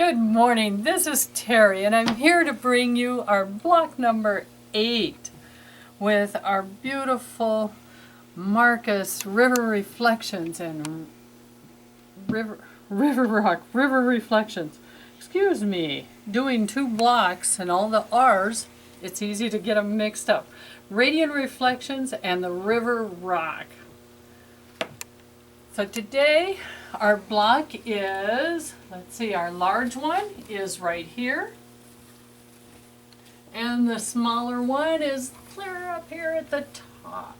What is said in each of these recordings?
Good morning, this is Terry and I'm here to bring you our block number 8 with our beautiful Marcus River Reflections and River Reflections. Excuse me, doing 2 blocks and all the R's, it's easy to get them mixed up. Radiant Reflections and the River Rock. So today our block is, let's see, our large one is right here. And the smaller one is clear up here at the top.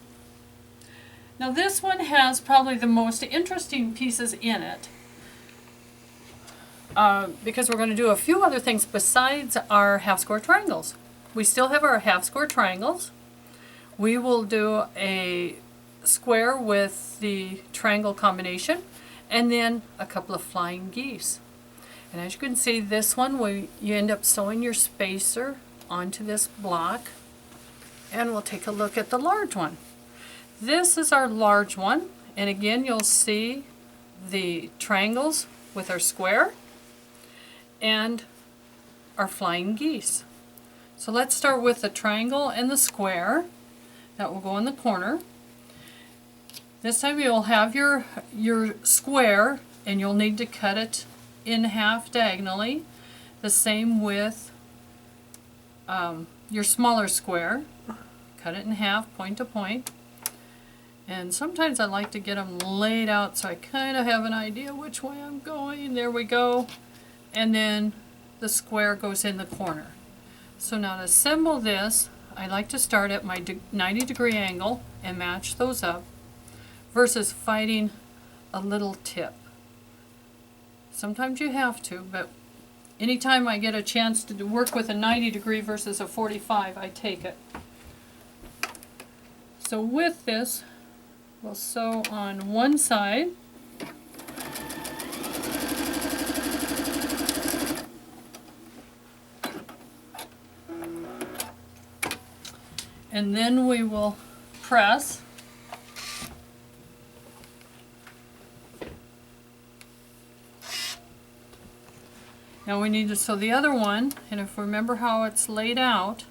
Now this one has probably the most interesting pieces in it. Because we're going to do a few other things besides our half square triangles. We still have our half square triangles. We will do a square with the triangle combination and then a couple of flying geese. And as you can see, this one you end up sewing your spacer onto this block, and we'll take a look at the large one. This is our large one, and again you'll see the triangles with our square and our flying geese. So let's start with the triangle and the square that will go in the corner. This time you'll have your square and you'll need to cut it in half diagonally. The same with your smaller square. Cut it in half, point to point. And sometimes I like to get them laid out so I kind of have an idea which way I'm going. There we go. And then the square goes in the corner. So now to assemble this, I like to start at my 90-degree angle and match those up, versus fighting a little tip. Sometimes you have to, but anytime I get a chance to work with a 90-degree versus a 45, I take it. So with this, we'll sew on one side. And then we will press. Now we need to sew the other one, and if we remember how it's laid out,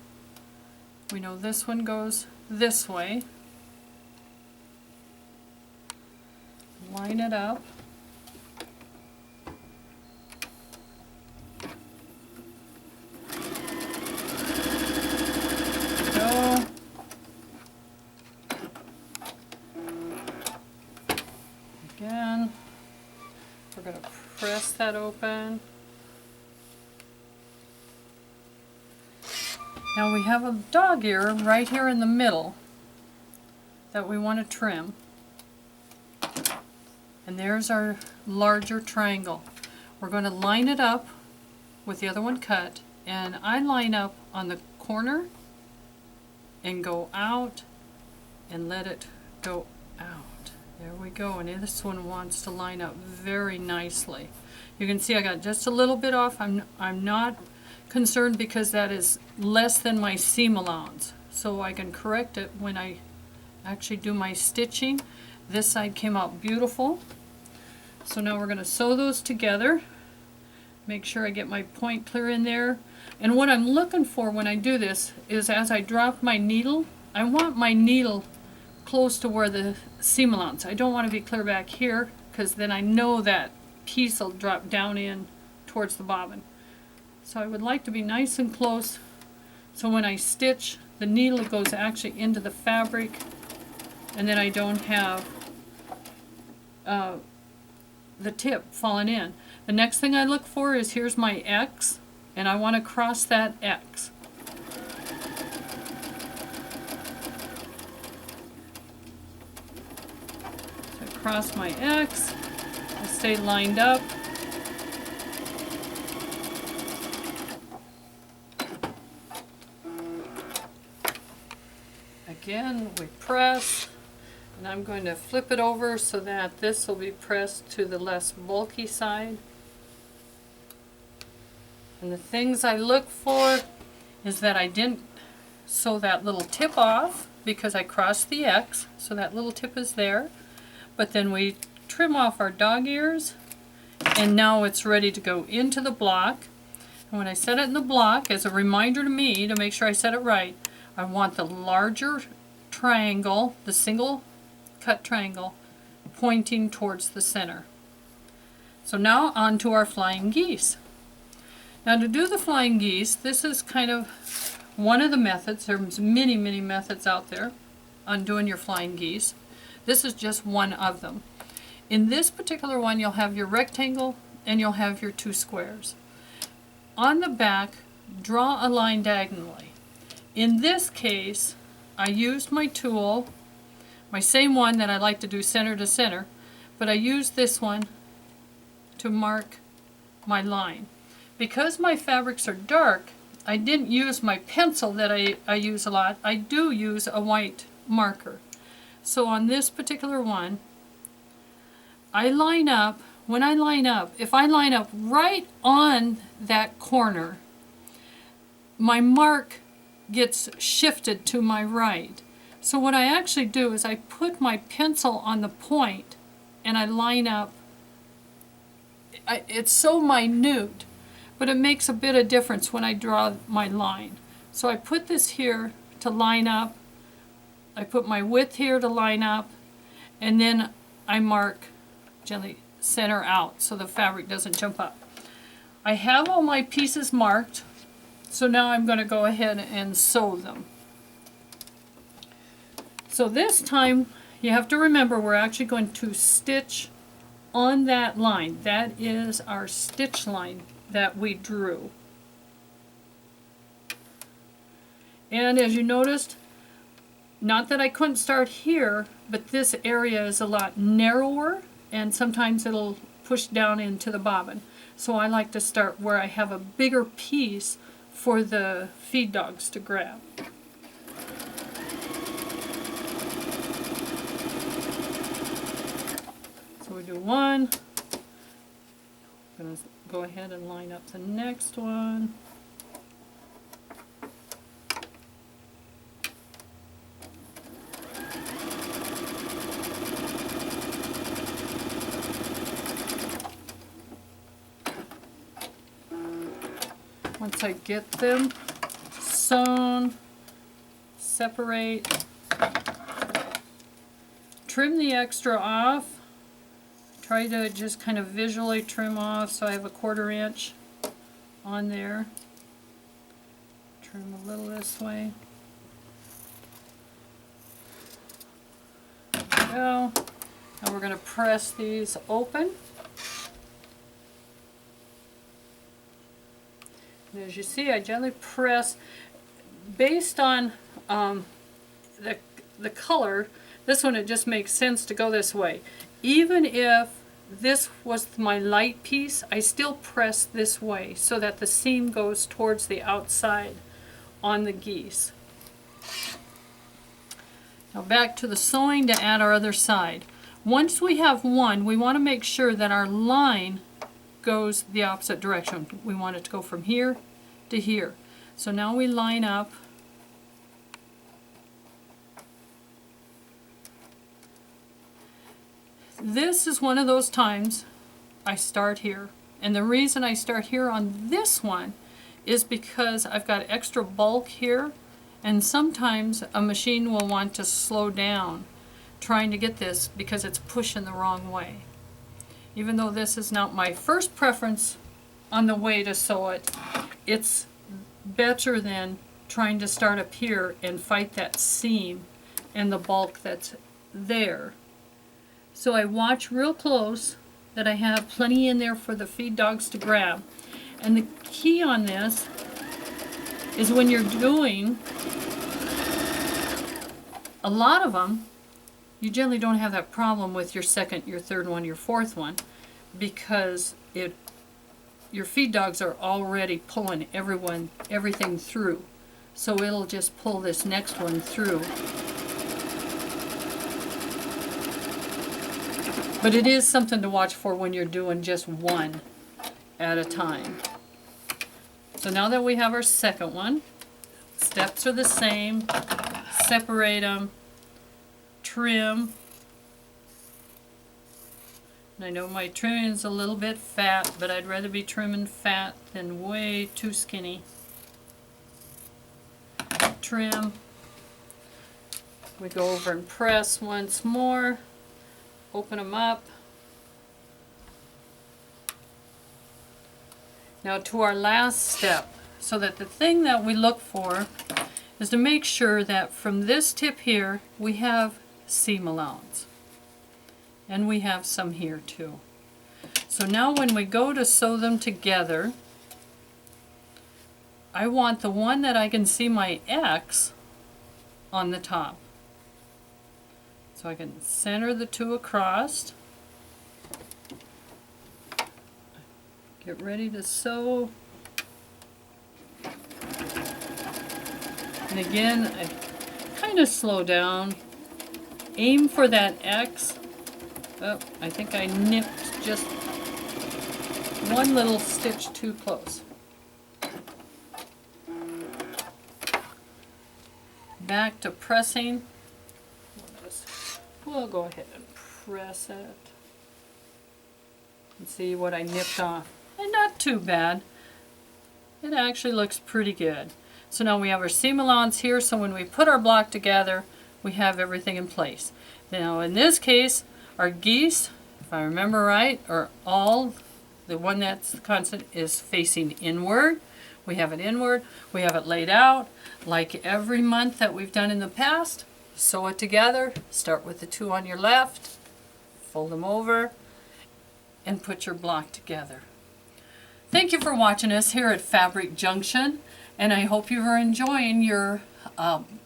we know this one goes this way. Line it up. Go. Again, we're going to press that open. Now we have a dog ear right here in the middle that we want to trim. And there's our larger triangle. We're going to line it up with the other one cut, and I line up on the corner and go out and let it go out. There we go, and this one wants to line up very nicely. You can see I got just a little bit off. I'm not concerned because that is less than my seam allowance, so I can correct it when I actually do my stitching. This side came out beautiful. So now we're going to sew those together. Make sure I get my point clear in there. And what I'm looking for when I do this is, as I drop my needle, I want my needle close to where the seam allowance. I don't want to be clear back here, because then I know that piece will drop down in towards the bobbin. So I would like to be nice and close, so when I stitch, the needle goes actually into the fabric, and then I don't have the tip falling in. The next thing I look for is, here's my X, and I want to cross that X. So I cross my X, I stay lined up. Again, we press, and I'm going to flip it over so that this will be pressed to the less bulky side. And the things I look for is that I didn't sew that little tip off, because I crossed the X, so that little tip is there. But then we trim off our dog ears And now it's ready to go into the block. And when I set it in the block, as a reminder to me to make sure I set it right, I want the larger triangle, the single cut triangle, pointing towards the center. So now on to our flying geese. Now to do the flying geese, this is kind of one of the methods. There's many, many methods out there on doing your flying geese. This is just one of them. In this particular one, you'll have your rectangle and you'll have your two squares. On the back, draw a line diagonally. In this case, I used my tool, my same one that I like to do center to center, but I used this one to mark my line. Because my fabrics are dark, I didn't use my pencil that I use a lot. I do use a white marker. So on this particular one, I line up. When I line up, if I line up right on that corner, my mark gets shifted to my right. So what I actually do is I put my pencil on the point and I line up. It's so minute, but it makes a bit of difference when I draw my line. So I put this here to line up. I put my width here to line up, and then I mark gently center out so the fabric doesn't jump up. I have all my pieces marked, so now I'm going to go ahead and sew them. So this time you have to remember we're actually going to stitch on that line. That is our stitch line that we drew. And as you noticed, not that I couldn't start here, but this area is a lot narrower and sometimes it'll push down into the bobbin. So I like to start where I have a bigger piece for the feed dogs to grab. So we do one. I'm going to go ahead and line up the next one. Once I get them sewn, separate, trim the extra off. Try to just kind of visually trim off so I have a 1/4 inch on there. Trim a little this way. There we go. Now we're going to press these open. And as you see, I gently press based on the color. This one, it just makes sense to go this way. Even if this was my light piece, I still press this way so that the seam goes towards the outside on the geese. Now back to the sewing to add our other side. Once we have one, we want to make sure that our line goes the opposite direction. We want it to go from here to here. So now we line up. This is one of those times I start here. And the reason I start here on this one is because I've got extra bulk here, and sometimes a machine will want to slow down trying to get this because it's pushing the wrong way. Even though this is not my first preference on the way to sew it, it's better than trying to start up here and fight that seam and the bulk that's there. So I watch real close that I have plenty in there for the feed dogs to grab. And the key on this is when you're doing a lot of them, you generally don't have that problem with your second, your third one, your fourth one, because your feed dogs are already pulling everything through. So it'll just pull this next one through. But it is something to watch for when you're doing just one at a time. So now that we have our second one, steps are the same. Separate them, trim, And I know my trimming is a little bit fat, but I'd rather be trimming fat than way too skinny. Trim. We go over and press once more. Open them up. Now to our last step, so that the thing that we look for is to make sure that from this tip here we have seam allowance. And we have some here too. So now when we go to sew them together, I want the one that I can see my X on the top. So I can center the two across. Get ready to sew. And again, I kind of slow down. Aim for that X. Oh, I think I nipped just one little stitch too close. Back to pressing. We'll go ahead and press it. And see what I nipped off. And not too bad. It actually looks pretty good. So now we have our seam allowance here, so when we put our block together, we have everything in place. Now in this case, our geese, if I remember right, are all, the one that's constant is facing inward. We have it inward, we have it laid out, like every month that we've done in the past. Sew it together, start with the two on your left, fold them over, and put your block together. Thank you for watching us here at Fabric Junction, and I hope you are enjoying your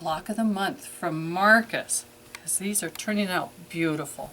block of the month from Marcus, because these are turning out beautiful.